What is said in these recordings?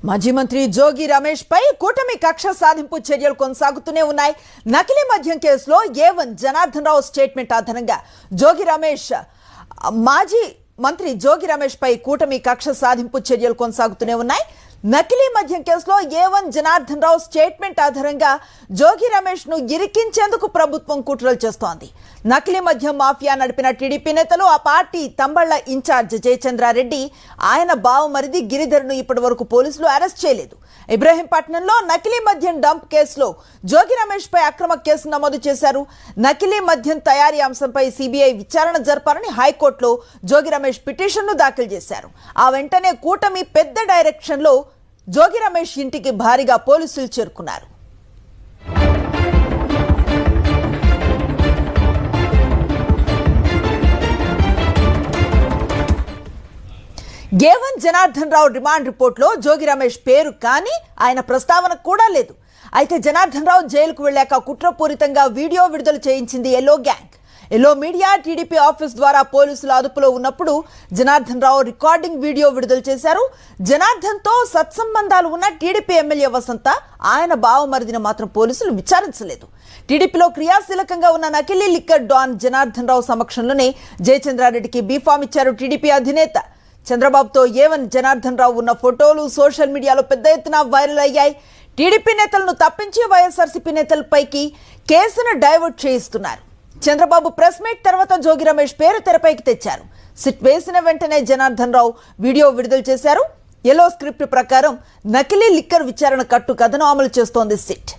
మాజీ మంత్రి జోగి రమేష్ పై కూటమి కక్ష సాధింపు చర్యలు కొనసాగుతూనే ఉన్నాయి. నకిలీ మద్యం కేసులో A1 జనార్దన్ రావు స్టేట్మెంట్ ఆధారంగా మాజీ మంత్రి జోగి రమేష్ పై కూటమి కక్ష సాధింపు చర్యలు కొనసాగుతూనే ఉన్నాయి. నకిలీ మద్యం కేసులో A1 జనార్దన్ రావు స్టేట్మెంట్ ఆధారంగా జోగి రమేష్ ను ఇరికించేందుకు ప్రభుత్వం కుట్రలు చేస్తోంది. నకిలీ మద్యం మాఫియా నడిపిన టీడీపీ నేతలు, ఆ పార్టీ తంబళ్ల ఇన్ఛార్జ్ జయచంద్రారెడ్డి, ఆయన బావమరిది గిరిధర్ను ఇప్పటి వరకు పోలీసులు అరెస్ట్ చేయలేదు. ఇబ్రహీంపట్నంలో నకిలీ మద్యం డంప్ కేసులో జోగి రమేష్ పై అక్రమ కేసు నమోదు చేశారు. నకిలీ మద్యం తయారీ అంశంపై సిబిఐ విచారణ జరపాలని హైకోర్టులో జోగి రమేష్ పిటిషన్ను దాఖలు చేశారు. ఆ వెంటనే కూటమి పెద్ద డైరెక్షన్ లో జోగి రమేష్ ఇంటికి భారీగా పోలీసులు చేరుకున్నారు. A1 Janardhan Rao remand report లో జోగి రమేష్ పేరు కానీ ఆయన ప్రస్తావన కూడా లేదు. అయితే జనార్దన్ రావు జైలుకు వెళ్లాక కుట్రపూరితంగా వీడియో విడుదల చేయించింది yellow gang. Yellow media TDP office ద్వారా పోలీసుల అదుపులో ఉన్నప్పుడు జనార్దన్ రావు రికార్డింగ్ వీడియో విడుదల చేశారు. జనార్దన్ తో సత్సంబంధాలు ఉన్న టీడీపీ ఎమ్మెల్యే వసంత, ఆయన బావమరిదిని మాత్రం పోలీసులు విచారించలేదు. టీడీపీలో క్రియాశీలకంగా ఉన్న నకిలీ లిక్కర్ డాన్ జనార్దన్ రావు సమక్షంలోనే జయచంద్రారెడ్డికి బీఫామ్ ఇచ్చారు టీడీపీ అధినేత. చంద్రబాబుతో A1 జనార్దన్ రావు ఉన్న ఫోటోలు సోషల్ మీడియాలో పెద్ద ఎత్తున వైరల్ అయ్యాయి. టీడీపీ నేతలను తప్పించి వైఎస్ఆర్సీపీ నేతలపైకి కేసును డైవర్ట్ చేయిస్తున్నారు. చంద్రబాబు ప్రెస్ మీట్ తర్వాత జోగి రమేష్ పేరు తెరపైకి తెచ్చారు. సిట్ వేసిన వెంటనే జనార్దన్ రావు వీడియో విడుదల చేశారు. ఎల్లో స్క్రిప్ట్ ప్రకారం నకిలీ లిక్కర్ విచారణ కట్టు కథను అమలు చేస్తోంది సిట్.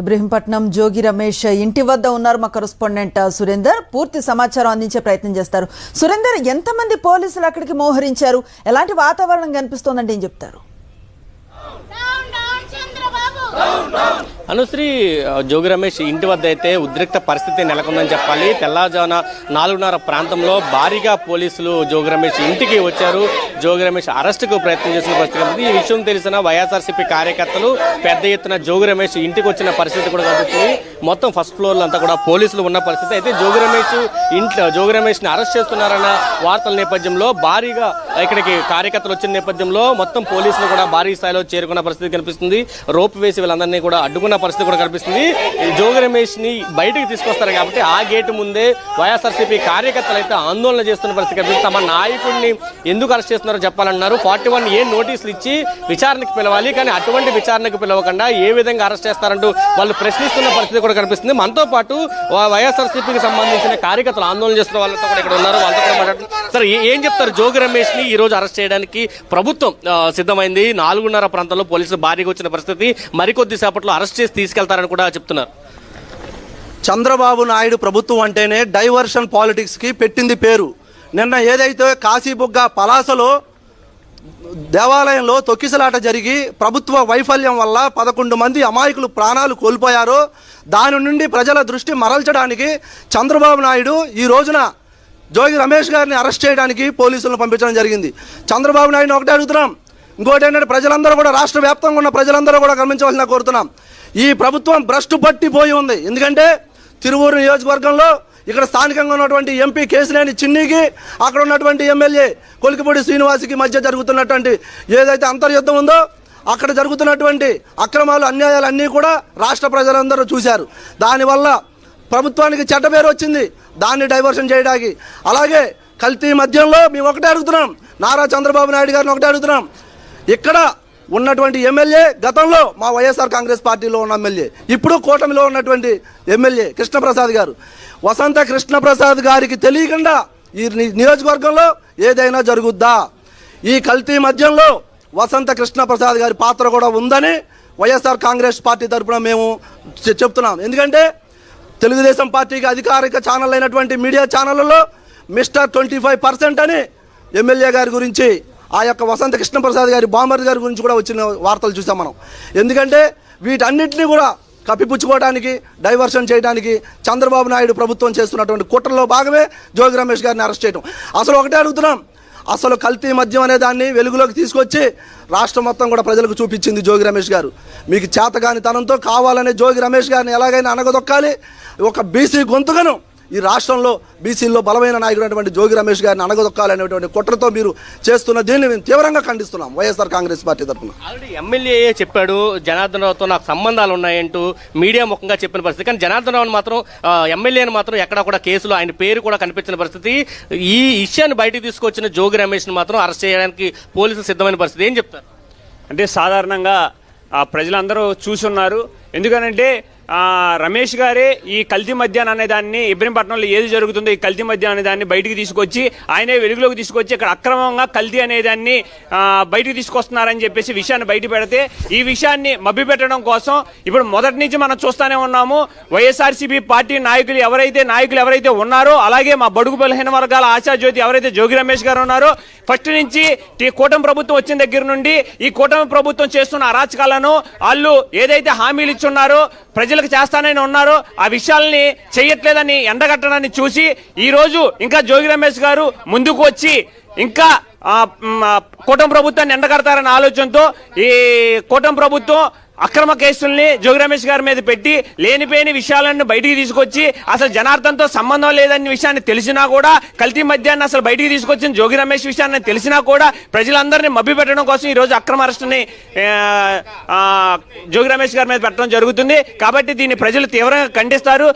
ఇబ్రహీంపట్నం జోగి రమేష్ ఇంటి వద్ద ఉన్నారు మా కరెస్పాండెంట్ సురేందర్. పూర్తి సమాచారం అందించే ప్రయత్నం చేస్తారు. సురేందర్, ఎంతమంది పోలీసులు అక్కడికి మోహరించారు, ఎలాంటి వాతావరణం కనిపిస్తోందంటే ఏం చెప్తారు? అనుశ్రీ, జోగి రమేష్ ఇంటి వద్ద అయితే ఉద్రిక్త పరిస్థితి నెలకొందని చెప్పాలి. తెల్లవారుజామున 4:30 ప్రాంతంలో భారీగా పోలీసులు జోగి రమేష్ ఇంటికి వచ్చారు. జోగి రమేష్ అరెస్టుకు ప్రయత్నం చేసిన పరిస్థితి. ఈ విషయం తెలిసిన వైఎస్ఆర్సీపీ కార్యకర్తలు పెద్ద ఎత్తున జోగి రమేష్ ఇంటికి వచ్చిన పరిస్థితి కూడా కనిపిస్తుంది. మొత్తం ఫస్ట్ ఫ్లోర్లో అంతా కూడా పోలీసులు ఉన్న పరిస్థితి. అయితే జోగి రమేష్ ని అరెస్ట్ చేస్తున్నారన్న వార్తల నేపథ్యంలో భారీగా ఇక్కడికి కార్యకర్తలు వచ్చిన నేపథ్యంలో మొత్తం పోలీసులు కూడా భారీ స్థాయిలో చేరుకున్న పరిస్థితి కనిపిస్తుంది. రోప్ వేసి వీళ్ళందరినీ కూడా అడ్డుకున్న పరిస్థితి కూడా కనిపిస్తుంది. జోగి రమేష్ ని బయటకు తీసుకొస్తారు కాబట్టి ఆ గేటు ముందే వైఎస్ఆర్సీపీ కార్యకర్తలు అయితే ఆందోళన చేస్తున్న పరిస్థితి కనిపిస్తుంది. తమ నాయకుడిని ఎందుకు అరెస్ట్ చేస్తున్నారో చెప్పాలన్నారు. 41A నోటీసులు ఇచ్చి విచారణకు పిలవాలి, కానీ అటువంటి విచారణకు పిలవకుండా ఏ విధంగా అరెస్ట్ చేస్తారంటూ వాళ్ళు ప్రశ్నిస్తున్న పరిస్థితి కూడా కనిపిస్తుంది. మనతో పాటు వైఎస్ఆర్సీపీకి సంబంధించిన కార్యకర్తలు ఆందోళన చేస్తున్న వాళ్ళతో కూడా ఇక్కడ ఉన్నారు. వాళ్ళతో కూడా మాట్లాడుతున్నారు. సరే, ఏం చెప్తారు? జోగి రమేష్ ని ఈ రోజు అరెస్ట్ చేయడానికి ప్రభుత్వం సిద్ధమైంది. 4:30 ప్రాంతంలో పోలీసులు భారీగా వచ్చిన పరిస్థితి. మరికొద్ది సేపట్లో అరెస్ట్ చేసి తీసుకెళ్తారని కూడా చెప్తున్నారు. చంద్రబాబు నాయుడు ప్రభుత్వం అంటేనే డైవర్షన్ పాలిటిక్స్ కి పెట్టింది పేరు. నిన్న ఏదైతే కాశీబుగ్గ పలాసలో దేవాలయంలో తొక్కిసలాట జరిగి ప్రభుత్వ వైఫల్యం వల్ల 11 మంది అమాయకులు ప్రాణాలు కోల్పోయారో దాని నుండి ప్రజల దృష్టి మరల్చడానికి చంద్రబాబు నాయుడు ఈ రోజున జోగి రమేష్ గారిని అరెస్ట్ చేయడానికి పోలీసులను పంపించడం జరిగింది. చంద్రబాబు నాయుడు ఒకటే అడుగుతున్నాం. ఇంకోటి ఏంటంటే ప్రజలందరూ కూడా, రాష్ట్ర వ్యాప్తంగా ఉన్న ప్రజలందరూ కూడా గమనించవలసిన కోరుతున్నాం. ఈ ప్రభుత్వం భ్రష్టు పట్టిపోయి ఉంది. ఎందుకంటే తిరువూరు నియోజకవర్గంలో ఇక్కడ స్థానికంగా ఉన్నటువంటి ఎంపీ కేశినేని చిన్నికి, అక్కడ ఉన్నటువంటి ఎమ్మెల్యే కొలికిపూడి శ్రీనివాస్కి మధ్య జరుగుతున్నటువంటి ఏదైతే అంతర్యుద్ధం ఉందో అక్కడ జరుగుతున్నటువంటి అక్రమాలు, అన్యాయాలు అన్నీ కూడా రాష్ట్ర ప్రజలందరూ చూశారు. దానివల్ల ప్రభుత్వానికి చెడ్డ పేరు వచ్చింది. దాన్ని డైవర్షన్ చేయడానికి. అలాగే కల్తీ మద్యంలో మేము ఒకటే అడుగుతున్నాం, నారా చంద్రబాబు నాయుడు గారిని ఒకటే అడుగుతున్నాం. ఇక్కడ ఉన్నటువంటి ఎమ్మెల్యే గతంలో మా వైఎస్ఆర్ కాంగ్రెస్ పార్టీలో ఉన్న ఎమ్మెల్యే, ఇప్పుడు కూటమిలో ఉన్నటువంటి ఎమ్మెల్యే కృష్ణప్రసాద్ గారు, వసంత కృష్ణప్రసాద్ గారికి తెలియకుండా ఈ నియోజకవర్గంలో ఏదైనా జరుగుద్దా? ఈ కల్తీ మద్యంలో వసంత కృష్ణప్రసాద్ గారి పాత్ర కూడా ఉందని వైఎస్ఆర్ కాంగ్రెస్ పార్టీ తరఫున మేము చెప్తున్నాం. ఎందుకంటే తెలుగుదేశం పార్టీకి అధికారిక ఛానల్ అయినటువంటి మీడియా ఛానళ్లలో మిస్టర్ 25% అని ఎమ్మెల్యే గారి గురించి, ఆ యొక్క వసంత కృష్ణప్రసాద్ గారి బామర్ది గారి గురించి కూడా వచ్చిన వార్తలు చూసాం మనం. ఎందుకంటే వీటన్నిటినీ కూడా కప్పిపుచ్చుకోవడానికి, డైవర్షన్ చేయడానికి చంద్రబాబు నాయుడు ప్రభుత్వం చేస్తున్నటువంటి కుట్రలో భాగమే జోగి రమేష్ గారిని అరెస్ట్ చేయడం. అసలు ఒకటే అడుగుతున్నాం, అసలు కల్తీ మద్యం అనే దాన్ని వెలుగులోకి తీసుకొచ్చి రాష్ట్రం మొత్తం కూడా ప్రజలకు చూపించింది జోగి రమేష్ గారు. మీకు చేతగాని తనంతో కావాలనే జోగి రమేష్ గారిని ఎలాగైనా అనగదొక్కాలి, ఒక బీసీ గొంతుకను ఈ రాష్ట్రంలో బీసీల్లో బలమైన నాయకుడైనటువంటి జోగి రమేష్ గారిని అనగదొక్కాలనేటువంటి కుట్రతో మీరు చేస్తున్న దీన్ని మేము తీవ్రంగా ఖండిస్తున్నాం వైఎస్ఆర్ కాంగ్రెస్ పార్టీ తరఫున. ఆల్రెడీ ఎమ్మెల్యే చెప్పాడు జనార్దన్ రావుతో నాకు సంబంధాలు ఉన్నాయంటూ మీడియా ముఖంగా చెప్పిన పరిస్థితి. కానీ జనార్దన్ రావుని మాత్రం ఎమ్మెల్యేని మాత్రం ఎక్కడా కూడా కేసులో ఆయన పేరు కూడా కనిపించిన పరిస్థితి. ఈ విషయాన్ని బయటకు తీసుకొచ్చిన జోగి రమేష్ని మాత్రం అరెస్ట్ చేయడానికి పోలీసులు సిద్ధమైన పరిస్థితి. ఏం చెప్తారు? అంటే సాధారణంగా ప్రజలందరూ చూసున్నారు. ఎందుకనంటే రమేష్ గారే ఈ కల్తీ మద్యాన్ని అనే దాన్ని ఇబ్రహీంపట్నంలో ఏది జరుగుతుందో ఈ కల్తీ మద్యం అనే దాన్ని బయటికి తీసుకొచ్చి ఆయనే వెలుగులోకి తీసుకొచ్చి ఇక్కడ అక్రమంగా కల్తీ అనే దాన్ని బయటికి తీసుకొస్తున్నారని చెప్పేసి విషయాన్ని బయట పెడితే ఈ విషయాన్ని మభ్యపెట్టడం కోసం ఇప్పుడు మొదటి నుంచి మనం చూస్తూనే ఉన్నాము. వైఎస్ఆర్సీపీ పార్టీ నాయకులు ఎవరైతే ఉన్నారో, అలాగే మా బడుగు బలహీన వర్గాల ఆశాజ్యోతి ఎవరైతే జోగి రమేష్ గారు ఉన్నారో, ఫస్ట్ నుంచి ఈ కూటమి ప్రభుత్వం వచ్చిన దగ్గర నుండి ఈ కూటమి ప్రభుత్వం చేస్తున్న అరాచకాలను వాళ్ళు ఏదైతే హామీలు ఇచ్చున్నారో ప్రజలకు చేస్తానని ఉన్నారో ఆ విషయాల్ని చేయట్లేదని ఎండగట్టడాన్ని చూసి ఈ రోజు ఇంకా జోగి రమేష్ గారు ముందుకు వచ్చి ఇంకా కూటమి ప్రభుత్వాన్ని ఎండగడతారనే ఆలోచనతో ఈ కూటమి ప్రభుత్వం అక్రమ కేసుల్ని జోగి రమేష్ గారి మీద పెట్టి లేనిపోయిన విషయాలను బయటికి తీసుకొచ్చి అసలు జనార్దన్తో సంబంధం లేదనే విషయాన్ని తెలిసినా కూడా, కల్తీ మద్యాన్ని అసలు బయటికి తీసుకొచ్చిన జోగి రమేష్ విషయాన్ని తెలిసినా కూడా ప్రజలందరినీ మభ్యపెట్టడం కోసం ఈ రోజు అక్రమ అరెస్టుని జోగి రమేష్ గారి మీద పెట్టడం జరుగుతుంది. కాబట్టి దీన్ని ప్రజలు తీవ్రంగా ఖండిస్తారు.